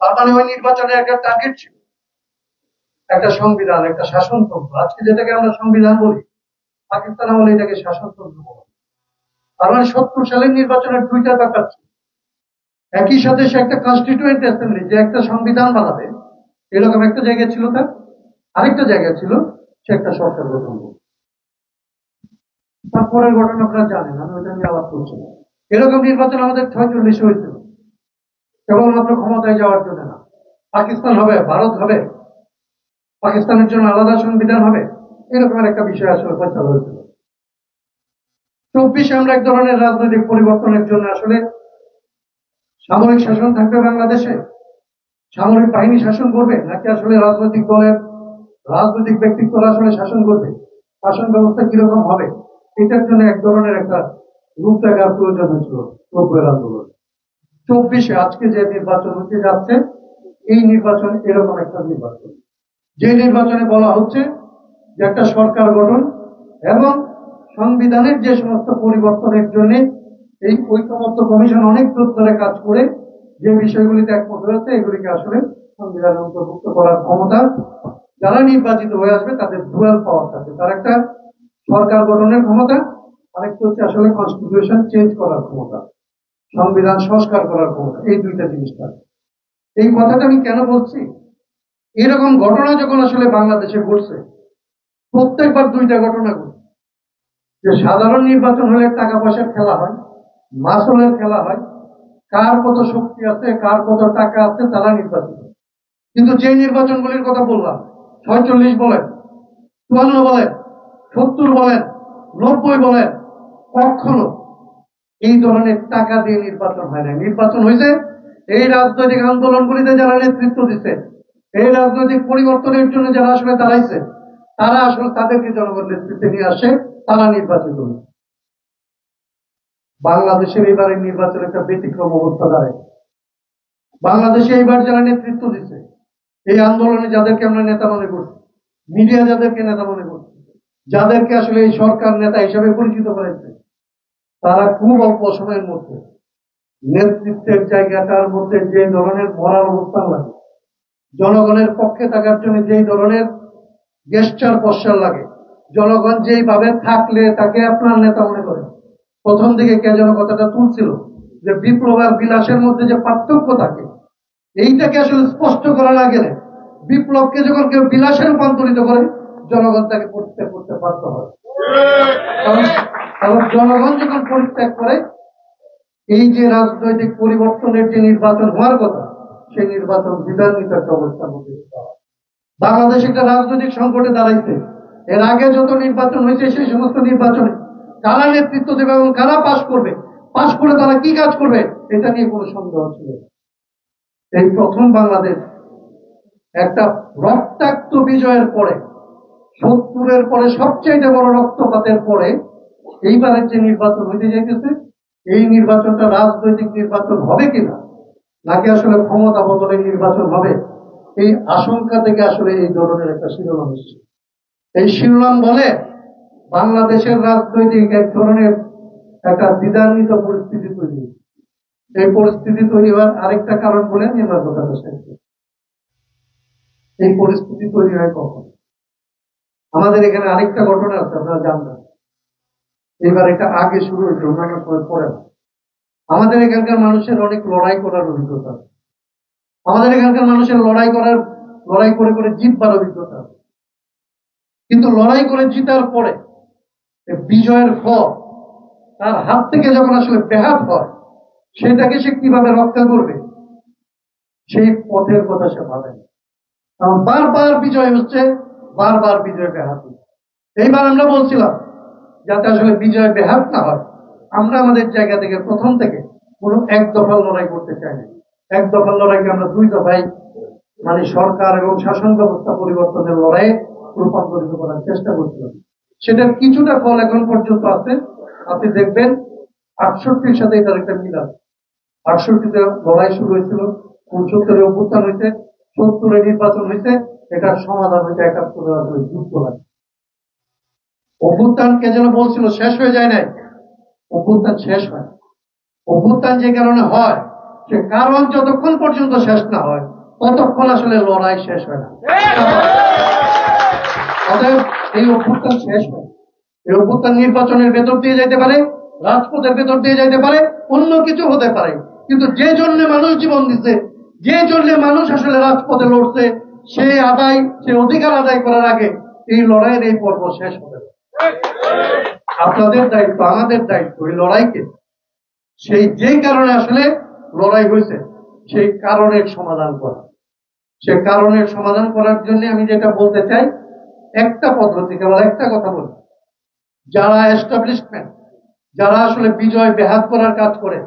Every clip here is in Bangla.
তার মানে ওই নির্বাচনের একটা টার্গেট ছিল, একটা সংবিধান, একটা শাসনতন্ত্র। আজকে যেটাকে আমরা সংবিধান বলি, পাকিস্তান আমলে এটাকে শাসনতন্ত্র বলা। তার মানে 70 সালের নির্বাচনের দুইটা ব্যাপার ছিল। একই সাথে সে একটা কনস্টিটিউয়েন্ট অ্যাসেম্বলি, যে একটা সংবিধান বানাবে, এরকম একটা জায়গা ছিল তার। আরেকটা জায়গা ছিল সে একটা সরকার গঠন করবে। তারপরের ঘটনা আপনারা জানেন, আমি ওইটা নিয়ে আলাপ করছি না। এরকম নির্বাচন আমাদের 46 হয়েছিল, কেবলমাত্র ক্ষমতায় যাওয়ার জন্য না। পাকিস্তান হবে, ভারত হবে, পাকিস্তানের জন্য আলাদা সংবিধান হবে, এরকমের একটা বিষয় আসলে ফয়সালা হয়েছিল। 24 আমরা এক ধরনের রাজনৈতিক পরিবর্তনের জন্য আসলে সামরিক শাসন থাকবে বাংলাদেশে, সামরিক বাহিনী শাসন করবে, নাকি আসলে রাজনৈতিক দলের রাজনৈতিক ব্যক্তিত্বরা আসলে শাসন করবে, শাসন ব্যবস্থা কিরকম হবে, এটার জন্য এক ধরনের একটা রূপরেখার প্রয়োজন হয়েছিল 90-এর আন্দোলন। 24-এ আজকে যে নির্বাচন হতে যাচ্ছে, এই নির্বাচন এরকম একটা নির্বাচন, যে নির্বাচনে বলা হচ্ছে যে একটা সরকার গঠন এবং সংবিধানের যে সমস্ত পরিবর্তনের জন্য এই ঐকমত্য কমিশন অনেক দূর ধরে কাজ করে যে বিষয়গুলিতে একমত হয়েছে, এগুলিকে আসলে সংবিধানে অন্তর্ভুক্ত করার ক্ষমতা যারা নির্বাচিত হয়ে আসবে তাদের ডুয়াল পাওয়ার থাকে। তার একটা সরকার গঠনের ক্ষমতা, আরেকটা হচ্ছে আসলে কনস্টিটিউশন চেঞ্জ করার ক্ষমতা, সংবিধান সংস্কার করার ক্ষমতা। এই দুইটা জিনিসটা। এই কথাটা আমি কেন বলছি, এরকম ঘটনা যখন আসলে বাংলাদেশে ঘটছে, প্রত্যেকবার দুইটা ঘটনা ঘটছে। যে সাধারণ নির্বাচন হলে টাকা পয়সার খেলা হয়, মাসুলের খেলা হয়, কার কত শক্তি আছে, কার কত টাকা আছে, তারা নির্বাচিত। কিন্তু যে নির্বাচনগুলির কথা বললাম, 46 বলেন, 54 বলেন, 70 বলেন, 90 বলেন, কখনো এই ধরনের টাকা দিয়ে নির্বাচন হয় না। নির্বাচন হয়েছে এই রাজনৈতিক আন্দোলনগুলিতে যারা নেতৃত্ব দিচ্ছে, এই রাজনৈতিক পরিবর্তনের জন্য যারা আসলে দাঁড়াইছে, তারা আসলে তাদেরকে জনগণ নেতৃত্বে নিয়ে আসে, তারা নির্বাচিত হয়েছে। বাংলাদেশের এবারের নির্বাচন একটা ব্যতিক্রম অবস্থা দাঁড়ায়। বাংলাদেশে এইবার যারা নেতৃত্ব দিচ্ছে, এই আন্দোলনে যাদেরকে আমরা নেতা মনে করছি, মিডিয়া যাদেরকে নেতা মনে করছি, যাদেরকে আসলে এই সরকার নেতা হিসেবে পরিচিত করেছে, তারা খুব অল্প সময়ের মধ্যে নেতৃত্বের জায়গাটার মধ্যে যে ধরনের মরাল অবস্থান লাগে, জনগণের পক্ষে থাকার জন্য যেই ধরনের গেস্টার পশ্চার লাগে, জনগণ যেইভাবে থাকলে তাকে আপনার নেতা মনে করে। প্রথম দিকে কে যেন কথাটা তুলছিল যে বিপ্লব আর বিলাসের মধ্যে যে পার্থক্য থাকে, এইটাকে আসলে স্পষ্ট করা না গেলে বিপ্লবকে যখন কেউ বিলাসে রূপান্তরিত করে, জনগণ তাকে পরিত্যাগ করতে বাধ্য হয়। কারণ জনগণ যখন পরিত্যাগ করে, এই যে রাজনৈতিক পরিবর্তনের যে নির্বাচন হওয়ার কথা, সেই নির্বাচন বিধানিত একটা অবস্থার মধ্যে বাংলাদেশ একটা রাজনৈতিক সংকটে দাঁড়াইছে। এর আগে যত নির্বাচন হয়েছে, সেই সমস্ত নির্বাচনে কারা নেতৃত্ব দেবে এবং কারা পাশ করবে, পাশ করে তারা কি কাজ করবে, এটা নিয়ে কোনো সন্দেহ ছিল। এই প্রথম বাংলাদেশ একটা রক্তাক্ত বিজয়ের পরে, 70-এর পরে সবচেয়ে বড় রক্তপাতের পরে এইবারের যে নির্বাচন হইতে যাইতেছে, এই নির্বাচনটা রাজনৈতিক নির্বাচন হবে কিনা, নাকি আসলে ক্ষমতা বদলের নির্বাচন হবে, এই আশঙ্কা থেকে আসলে এই ধরনের একটা শিরোনাম এসেছে। এই শিরোনাম বলে বাংলাদেশের রাজনৈতিক এক ধরনের একটা দ্বিধান্বিত পরিস্থিতি তৈরি। এই পরিস্থিতি তৈরি হওয়ার আরেকটা কারণ বলে আমি আমার কথাটা শেষ করি। এই পরিস্থিতি তৈরি হয় কখন? আমাদের এখানে আরেকটা ঘটনা আছে, আপনারা জানবেন। এবার এটা আগে শুরু হয়েছে, অন্যান্য সময় পরে না। আমাদের এখানকার মানুষের অনেক লড়াই করার অভিজ্ঞতা আছে। আমাদের এখানকার মানুষের লড়াই করে করে জিতবার অভিজ্ঞতা আছে। কিন্তু লড়াই করে জিতার পরে বিজয়ের ফল তার হাত থেকে যখন আসলে ব্যাহত হয়, সেটাকে সে কিভাবে রক্ষা করবে, সেই পথের কথা সে ভাবে না। কারণ বারবার বিজয় হচ্ছে, বারবার বিজয় ব্যাহত হচ্ছে। এইবার আমরা বলছিলাম যাতে আসলে বিজয় ব্যাহত না হয়, আমরা আমাদের জায়গা থেকে প্রথম থেকে কোন এক দফার লড়াই করতে চাই না। এক দফার লড়াইকে আমরা দুই দফায়, মানে সরকার এবং শাসন ব্যবস্থা পরিবর্তনের লড়াইয়ে রূপান্তরিত করার চেষ্টা করছিলাম। সেটার কিছুটা ফল এখন পর্যন্ত আছে। আপনি দেখবেন 68-র সাথে এটার একটা মিল আছে। 68-তে লড়াই শুরু হয়েছিল, 69-এ অভ্যুত্থান হয়েছে, 70-এ নির্বাচন হয়েছে, এটার সমাধান হয়েছে 71-এ আসলে যুদ্ধ লাগে। অভ্যুত্থান কে যেন বলছিল শেষ হয়ে যায় নাই, অভ্যুত্থান শেষ হয়। অভ্যুত্থান যে কারণে হয়, সে কারণ যতক্ষণ পর্যন্ত শেষ না হয় ততক্ষণ আসলে লড়াই শেষ হয় না। অতএব এই অভ্যুত্থান শেষ হয়, এই অভ্যুত্থান নির্বাচনের ভেতর দিয়ে যেতে পারে, রাজপথের ভেতর দিয়ে যেতে পারে, অন্য কিছু হতে পারে, কিন্তু যে জন্য মানুষ জীবন দিচ্ছে, যে জন্য মানুষ আসলে রাজপথে লড়ছে, সে অধিকার আদায় করার আগে এই লড়াইয়ের এই পর্ব শেষ হবে। আপনাদের দায়িত্ব, আমাদের দায়িত্ব এই লড়াইকে যেই কারণে আসলে লড়াই হয়েছে সেই কারণের সমাধান করা। সে কারণের সমাধান করার জন্য আমি যেটা বলতে চাই, একটা পদ্ধতি, কেবল একটা কথা বলি, যারা এস্টাবলিশমেন্ট, যারা আসলে বিজয় ব্যাহত করার কাজ করে,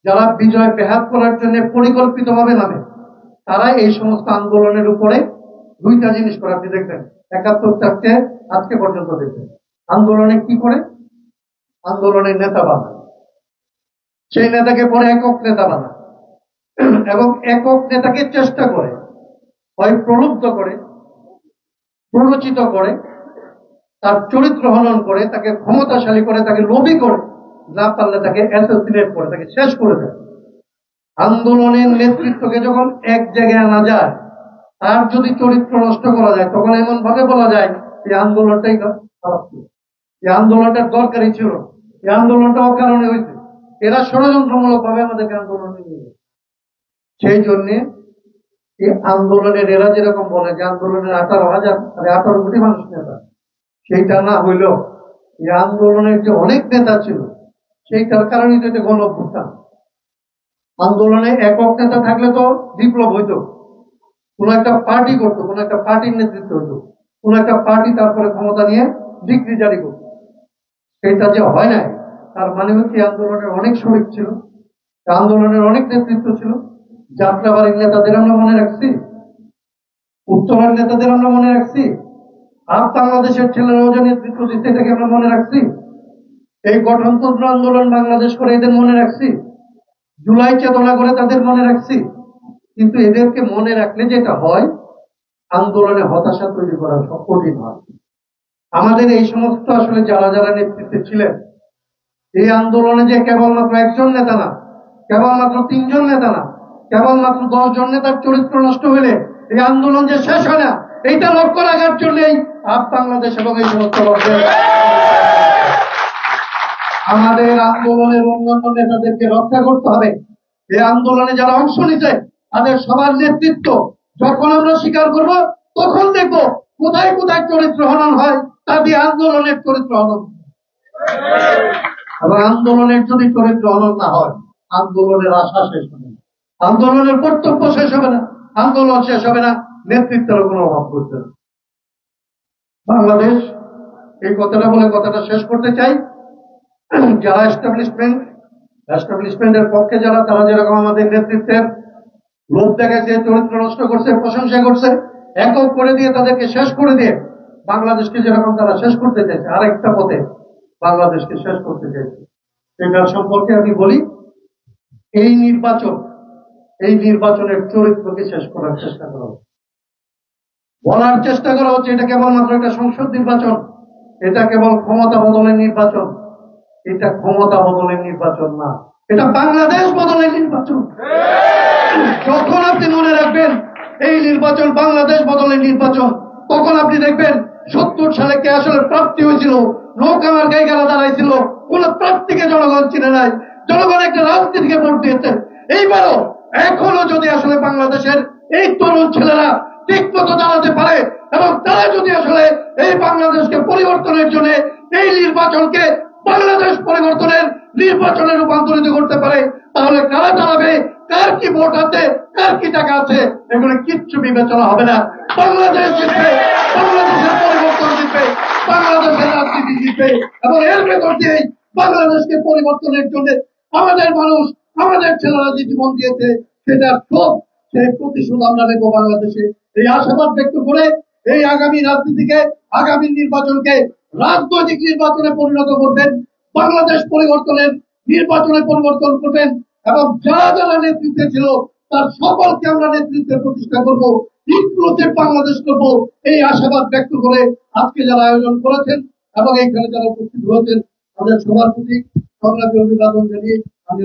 যারা বিজয় ব্যাহত করার জন্য পরিকল্পিতভাবে নামে, তারা এই সমস্ত আন্দোলনের উপরে দুইটা জিনিস করে। আপনি দেখবেন ৭১ থেকে আজকে পর্যন্ত দেখবেন আন্দোলনে কি করে, আন্দোলনের নেতা বানায়, সেই নেতাকে পরে একক নেতা বানায় এবং একক নেতাকে চেষ্টা করে হয় প্রলুব্ধ করে, প্ররোচিত করে, তার চরিত্র হনন করে, তাকে ক্ষমতাশালী করে, তাকে লোভী করে, না পারলে তাকে অ্যাসোসিয়েট করে, তাকে শেষ করে দেয়। আন্দোলনের নেতৃত্বকে যখন এক জায়গায় আনা যায়, তার যদি চরিত্র নষ্ট করা যায়, তখন এমন ভাবে বলা যায় এই আন্দোলনটাই খারাপ ছিল, এই আন্দোলনটার দরকারই ছিল, এই আন্দোলনটা অকারণে হয়েছে, এরা ষড়যন্ত্রমূলক ভাবে আমাদেরকে আন্দোলনে নিয়ে গেছে। সেই জন্যে এই আন্দোলনের এরা যেরকম বলে যে আন্দোলনের 18 কোটি মানুষ নেতা, সেইটা না হইলেও এই আন্দোলনের যে অনেক নেতা ছিল সেইটার কারণেই তো এটা গণ অভ্যুত্থান। আন্দোলনে একক নেতা থাকলে তো বিপ্লব হইতো, কোন একটা পার্টি করতো, কোন একটা পার্টির নেতৃত্ব হইতো, কোন একটা পার্টি তারপরে ক্ষমতা নিয়ে ডিক্রি জারি করতো। সেটা যে হয় নাই তার মানে হচ্ছে আন্দোলনের অনেক শরিক ছিল, আন্দোলনের অনেক নেতৃত্ব ছিল। যাত্রাবাড়ির নেতাদের আমরা মনে রাখছি, উত্তরের নেতাদের আমরা মনে রাখছি, আর বাংলাদেশের ছেলেরাও যে নেতৃত্ব দিচ্ছে এটাকে আমরা মনে রাখছি। এই গঠনতন্ত্র আন্দোলন বাংলাদেশ করে এদের মনে রাখছি, জুলাই চেতনা করে তাদের মনে রাখছি। কিন্তু এদেরকে মনে রাখলে যেটা হয়, আন্দোলনে হতাশা তৈরি করা সব কঠিন হয়। আমাদের এই সমস্ত আসলে যারা যারা নেতৃত্বে ছিলেন, এই আন্দোলনে যে কেবলমাত্র একজন নেতা না, কেবলমাত্র 3 জন নেতা না, কেবলমাত্র 10 জন নেতার চরিত্র নষ্ট হলে এই আন্দোলন যে শেষ হয় না, এইটা লক্ষ্য রাখার জন্যই বাংলাদেশ এবং এই সমস্ত লোকদের আমাদের আন্দোলনের অন্যান্য নেতাদেরকে রক্ষা করতে হবে। এই আন্দোলনে যারা অংশ নিচ্ছে তাদের সবার নেতৃত্ব যখন আমরা স্বীকার করব, তখন দেখবো কোথায় কোথায় চরিত্র হনন হয়, তা দিয়ে আন্দোলনের চরিত্র হনন। এবং আন্দোলনের যদি চরিত্র হনন না হয়, আন্দোলনের আশা শেষ হবে না, আন্দোলনের কর্তব্য শেষ হবে না, আন্দোলন শেষ হবে না, নেতৃত্বের কোনো অভাব করছে না। বাংলাদেশ, এই কথাটা বলে কথাটা শেষ করতে চাই, যারা এস্টাবলিশমেন্টের পক্ষে যারা, তারা যেরকম আমাদের নেতৃত্বের লোভ দেখাচ্ছে, চরিত্র নষ্ট করছে, প্রশংসা করছে, একক করে দিয়ে তাদেরকে শেষ করে দিয়ে বাংলাদেশকে যেরকম তারা শেষ করতে চাইছে, আরেকটা পথে বাংলাদেশকে শেষ করতে চাইছে। এটার সম্পর্কে আমি বলি, এই নির্বাচনের চরিত্রকে শেষ করার চেষ্টা করা হচ্ছে, বলার চেষ্টা করা হচ্ছে এটা কেবলমাত্র একটা সংসদ নির্বাচন, এটা কেবল ক্ষমতা বদলের নির্বাচন। এটা ক্ষমতা বদলের নির্বাচন না, এটা বাংলাদেশ বদলের নির্বাচন। যখন আপনি মনে রাখবেন এই নির্বাচন বাংলাদেশ বদলের নির্বাচন, তখন আপনি দেখবেন 70 সালে কে আসলে প্রার্থী হয়েছিল, নৌকা মার্কায় কারা দাঁড়াইছিল, কোন প্রার্থীকে জনগণ চিনে নাই, জনগণ একটা রাজনীতিকে ভোট দিয়েছে। এইবারও এখনো যদি আসলে বাংলাদেশের এই তরুণ ছেলেরা ঠিক মতো দাঁড়াতে পারে এবং তারা যদি আসলে এই বাংলাদেশকে পরিবর্তনের জন্য এই নির্বাচনকে বাংলাদেশ পরিবর্তনের নির্বাচনে রূপান্তরিত করতে পারে, তাহলে কারা দাঁড়াবে, কার কি ভোট আছে, কার কি টাকা আছে, এগুলো কিচ্ছু বিবেচনা হবে না। বাংলাদেশ জিতবে, বাংলাদেশের পরিবর্তন জিতবে, বাংলাদেশের রাজনীতি জিতবে এবং এর ভেতর দিয়েই বাংলাদেশকে পরিবর্তনের জন্য আমাদের মানুষ, আমাদের ছেলেরা যে জীবন দিয়েছে সেটা সব, সেই প্রতিশোধ আমরা নেব বাংলাদেশে। এই আশাবাদ ব্যক্ত করে এই আগামী রাজনীতিকে, আগামী নির্বাচনকে রাজনৈতিক নির্বাচনে পরিণত করবেন, বাংলাদেশ পরিবর্তনের নির্বাচনে পরিবর্তন করবেন এবং যারা যারা নেতৃত্বে ছিল তার সকলকে আমরা নেতৃত্বে প্রতিষ্ঠা করব, ইনক্লুসিভ বাংলাদেশ করব, এই আশাবাদ ব্যক্ত করে আজকে যারা আয়োজন করেছেন এবং এইখানে যারা উপস্থিত হয়েছেন, তাদের সবার প্রতি সংগ্রামী অভিবাদন জানিয়ে আমি